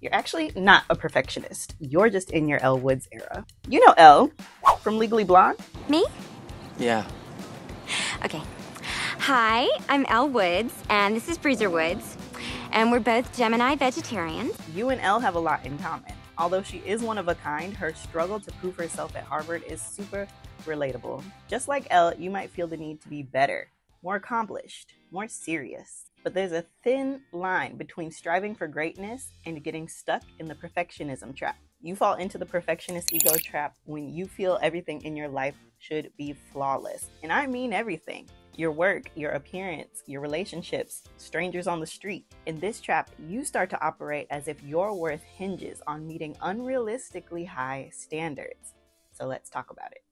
You're actually not a perfectionist. You're just in your Elle Woods era. You know Elle from Legally Blonde? Me? Yeah. Okay. Hi, I'm Elle Woods, and this is Bruiser Woods, and we're both Gemini vegetarians. You and Elle have a lot in common. Although she is one of a kind, her struggle to prove herself at Harvard is super relatable. Just like Elle, you might feel the need to be better, more accomplished, more serious. But there's a thin line between striving for greatness and getting stuck in the perfectionism trap. You fall into the perfectionist ego trap when you feel everything in your life should be flawless. And I mean everything. Your work, your appearance, your relationships, strangers on the street. In this trap, you start to operate as if your worth hinges on meeting unrealistically high standards. So let's talk about it.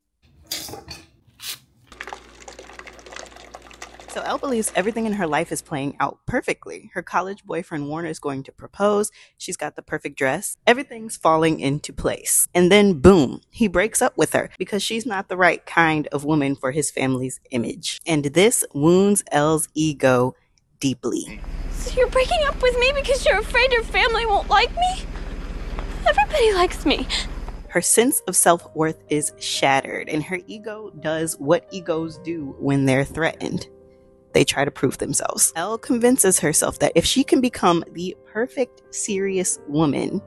So Elle believes everything in her life is playing out perfectly. Her college boyfriend Warner is going to propose. She's got the perfect dress. Everything's falling into place. And then boom, he breaks up with her because she's not the right kind of woman for his family's image. And this wounds Elle's ego deeply. So you're breaking up with me because you're afraid your family won't like me? Everybody likes me. Her sense of self-worth is shattered, and her ego does what egos do when they're threatened. They try to prove themselves. Elle convinces herself that if she can become the perfect, serious woman,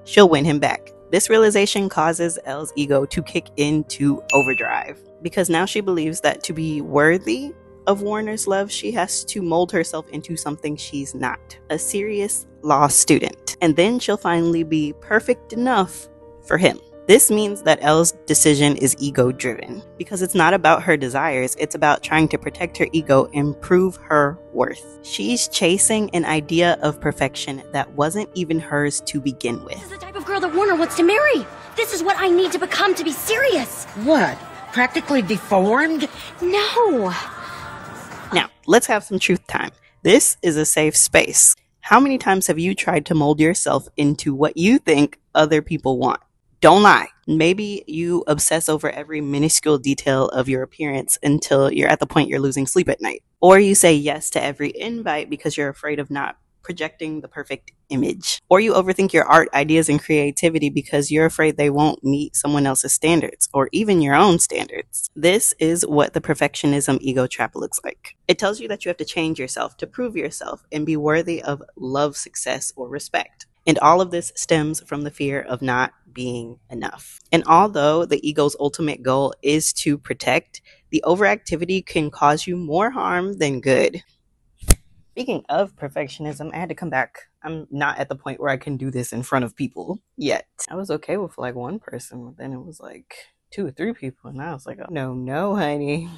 she'll win him back. This realization causes Elle's ego to kick into overdrive because now she believes that to be worthy of Warner's love, she has to mold herself into something she's not, a serious law student. And then she'll finally be perfect enough for him. This means that Elle's decision is ego-driven because it's not about her desires, it's about trying to protect her ego and prove her worth. She's chasing an idea of perfection that wasn't even hers to begin with. This is the type of girl that Warner wants to marry. This is what I need to become to be serious. What? Practically deformed? No. Now, let's have some truth time. This is a safe space. How many times have you tried to mold yourself into what you think other people want? Don't lie. Maybe you obsess over every minuscule detail of your appearance until you're at the point you're losing sleep at night. Or you say yes to every invite because you're afraid of not projecting the perfect image. Or you overthink your art ideas and creativity because you're afraid they won't meet someone else's standards or even your own standards. This is what the perfectionism ego trap looks like. It tells you that you have to change yourself to prove yourself and be worthy of love, success, or respect. And all of this stems from the fear of not being enough. And although the ego's ultimate goal is to protect, the overactivity can cause you more harm than good. Speaking of perfectionism, I had to come back. I'm not at the point where I can do this in front of people yet. I was okay with like one person, but then it was like 2 or 3 people, and I was like, oh, no, honey.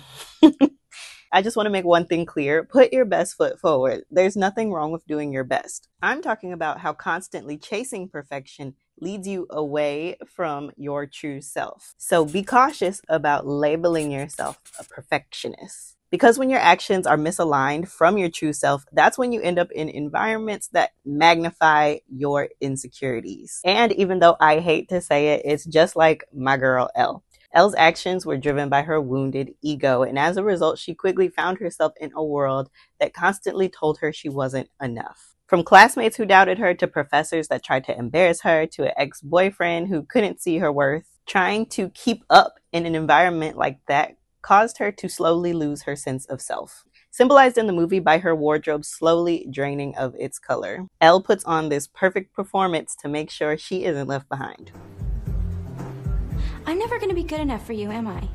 I just want to make one thing clear. Put your best foot forward. There's nothing wrong with doing your best. I'm talking about how constantly chasing perfection leads you away from your true self. So be cautious about labeling yourself a perfectionist. Because when your actions are misaligned from your true self, that's when you end up in environments that magnify your insecurities. And even though I hate to say it, it's just like my girl Elle. Elle's actions were driven by her wounded ego, and as a result, she quickly found herself in a world that constantly told her she wasn't enough. From classmates who doubted her, to professors that tried to embarrass her, to an ex-boyfriend who couldn't see her worth, trying to keep up in an environment like that caused her to slowly lose her sense of self. Symbolized in the movie by her wardrobe slowly draining of its color. Elle puts on this perfect performance to make sure she isn't left behind. I'm never going to be good enough for you, am I?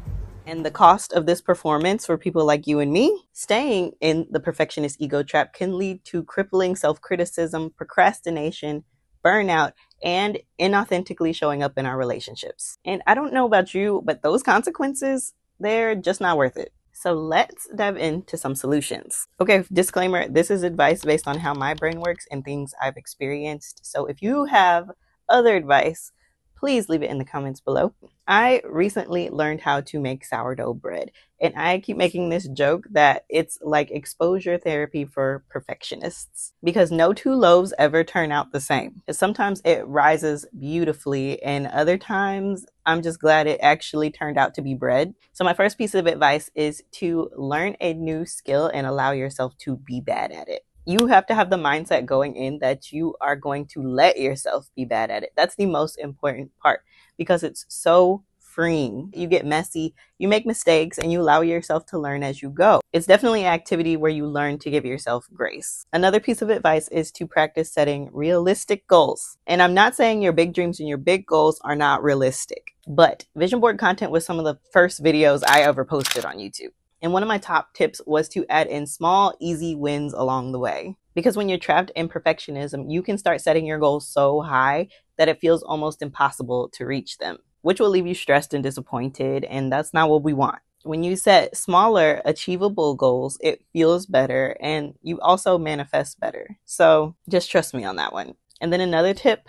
And the cost of this performance for people like you and me, staying in the perfectionist ego trap can lead to crippling self-criticism, procrastination, burnout, and inauthentically showing up in our relationships. And I don't know about you, but those consequences, they're just not worth it. So let's dive into some solutions. Okay, disclaimer, this is advice based on how my brain works and things I've experienced. So if you have other advice, please leave it in the comments below. I recently learned how to make sourdough bread, and I keep making this joke that it's like exposure therapy for perfectionists because no 2 loaves ever turn out the same. Sometimes it rises beautifully, and other times I'm just glad it actually turned out to be bread. So my first piece of advice is to learn a new skill and allow yourself to be bad at it. You have to have the mindset going in that you are going to let yourself be bad at it. That's the most important part because it's so freeing. You get messy, you make mistakes, and you allow yourself to learn as you go. It's definitely an activity where you learn to give yourself grace. Another piece of advice is to practice setting realistic goals. And I'm not saying your big dreams and your big goals are not realistic, but vision board content was some of the first videos I ever posted on YouTube. And one of my top tips was to add in small, easy wins along the way. Because when you're trapped in perfectionism, you can start setting your goals so high that it feels almost impossible to reach them, which will leave you stressed and disappointed, and that's not what we want. When you set smaller, achievable goals, it feels better and you also manifest better. So just trust me on that one. And then another tip,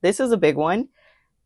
this is a big one.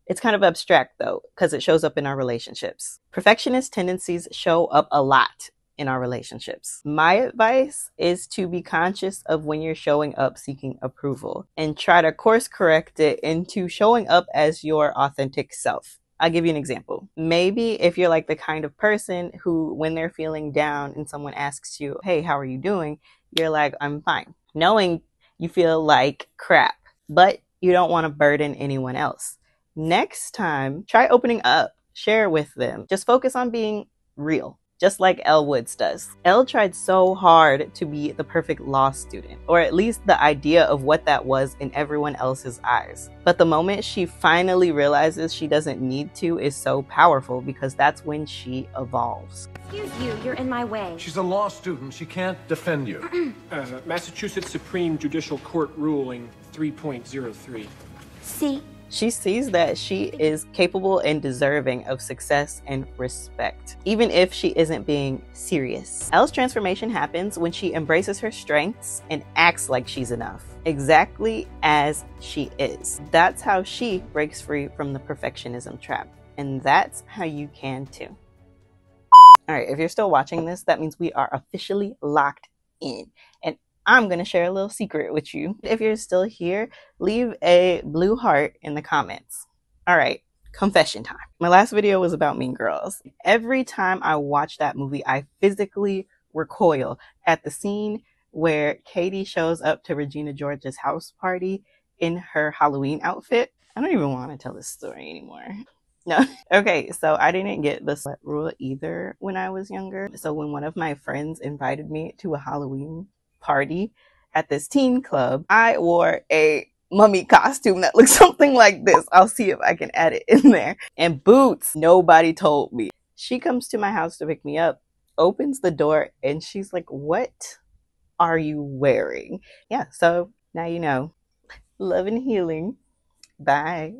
It's kind of abstract though, because it shows up in our relationships. Perfectionist tendencies show up a lot in our relationships. My advice is to be conscious of when you're showing up seeking approval and try to course correct it into showing up as your authentic self. I'll give you an example. Maybe if you're like the kind of person who, when they're feeling down and someone asks you, hey, how are you doing? You're like, I'm fine. Knowing you feel like crap, but you don't want to burden anyone else. Next time, try opening up, share with them. Just focus on being real, just like Elle Woods does. Elle tried so hard to be the perfect law student, or at least the idea of what that was in everyone else's eyes. But the moment she finally realizes she doesn't need to is so powerful because that's when she evolves. Excuse you, you're in my way. She's a law student. She can't defend you. Massachusetts Supreme Judicial Court ruling 3.03. See? She sees that she is capable and deserving of success and respect, even if she isn't being serious. Elle's transformation happens when she embraces her strengths and acts like she's enough, exactly as she is. That's how she breaks free from the perfectionism trap, and that's how you can too. All right, if you're still watching this, that means we are officially locked in. And I'm going to share a little secret with you. If you're still here, leave a blue heart in the comments. All right, confession time. My last video was about Mean Girls. Every time I watch that movie, I physically recoil at the scene where Katie shows up to Regina George's house party in her Halloween outfit. I don't even want to tell this story anymore. No. Okay, so I didn't get the slut rule either when I was younger. So when one of my friends invited me to a Halloween party at this teen club, I wore a mummy costume that looks something like this. I'll see if I can add it in there. And boots. Nobody told me. She comes to my house to pick me up, opens the door, and she's like, what are you wearing? Yeah, so now you know. Love and healing. Bye.